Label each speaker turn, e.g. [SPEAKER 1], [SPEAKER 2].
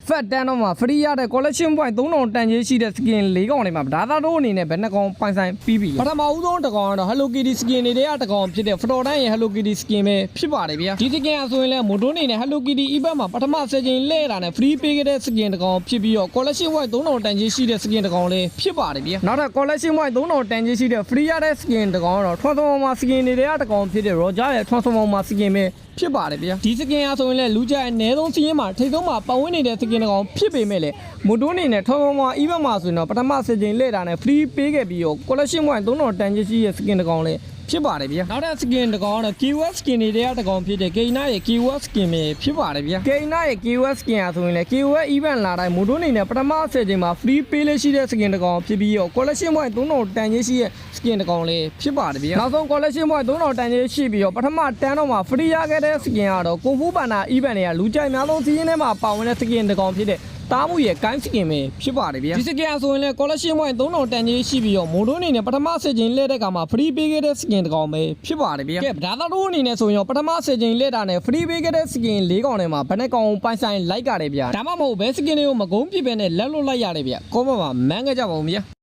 [SPEAKER 1] Fat တန်းတော့မှာ free ရတဲ့ collection point 3000တန်ကြီးရှိတဲ့ skin ၄កောင်တွေမှာဒါသာတို့အနေနဲ့ဘယ်နှကောင်ပိုင်ဆိုင်ပြီးပြီပထမဦးဆုံးတစ်ကောင်ကတော့ Hello Kitty skin တွေထဲကတစ်ကောင်ဖြစ်တဲ့ Frodo တိုင်းရဲ့ Hello Kitty skin ပဲဖြစ်ပါတယ်ဗျာဒီ skin အဆိုရင်လည်းမိုတိုးအနေနဲ့ Hello Kitty event မှာပထမ10ချိန်လဲတာနဲ့ free ပေးခဲ့တဲ့ skin တစ်ကောင်ဖြစ်ပြီးတော့ collection point 3000တန်ကြီးရှိတဲ့ skin တစ်ကောင်လည်းဖြစ်ပါတယ်ဗျာနောက်ထပ် collection point 3000တန်ကြီးရှိတဲ့ free ရတဲ့ skin တစ်ကောင်ကတော့ Transformer skin တွေထဲကတစ်ကောင်ဖြစ်တဲ့ Roger ရဲ့ Transformer skin ပဲဖြစ်ပါတယ်ဗျာဒီ skin အဆိုရင်လည်းလူကြိုက်အနည်းဆုံးစီးရင်မှာထိတ်ဆုံးမှာပတ်ဝန်းနေတဲ့ skin တစ်ကောင်ဖြစ်ပေမဲ့လည်းမိုတိုးအနေနဲ့ Transformer event မှာဆိုရင်တော့ပထမ10ချိန်လဲတာနဲ့ free ပေးခဲ့ပြီးတော့ collection point 3000တန်ကြီးရှိတဲ့ skin တစ်ကောင်လည်းဖြစ်ပါတယ်ဗျာနောက်တဲ့ skin တစ်ကောင်ကတော့ KOS skin တွေထဲကတစ်ကောင်ဖြစ်တဲ့ Keina ရဲ့ KOS skin ပဲဖြစ်ပါတယ်ဗျာ Keina ရဲ့ KOS skin အဆိုရင်လည်း KOS event လာတိုင်းမိုတိုးအနေနဲ့ပထမ10ချိန်မှာ free ပေးလေးရှိတဲ့ skin တစ်ကောင်ဖြစ်ပြီးတော့ collection point 3000တန်ကြီးရှိတဲ့ skin တစ်ကောင်လည်းဖြစ်ပါတယ်ဗျာနောက်ဆုံး collection point 3000တန်ကြီးရှိပြီးတော့ပထမတန်းတော့မှာ free ရခဲ့တဲ့ skin ကတော့ Kung Fu Panda event တွေကလူကြိုက်များဆုံးစီးရင်ထဲမှာပါဝင်တဲ့ skin တစ်ကောင်ဖြစ်တဲ့တားမှုရဲ့ gain skin ပဲဖြစ်ပါတယ်ဗျာဒီ skin အဆိုရင်လည်း collection point 3000တန်ကြီးရှိပြီးတော့မိုတိုးအနေနဲ့ပထမ10ချိန်လဲတဲ့အခါမှာ free ပေးခဲ့တဲ့ skin တစ်ကောင်ပဲဖြစ်ပါတယ်ဗျာကဲဒါသာတို့အနေနဲ့ဆိုရင်ပထမ10ချိန်လဲတာနဲ့ free ပေးခဲ့တဲ့ skin ၄កောင်ထဲမှာဘယ်နှကောင်ပိုင်ဆိုင်လိုက်ကြတယ်ဗျာဒါမှမဟုတ်ဘယ် skin တွေကိုမကုန်းပြစ်ပဲနဲ့လက်လွတ်လိုက်ရတယ်ဗျာကောမမှာမန်းခဲ့ကြပါဦးဗျာ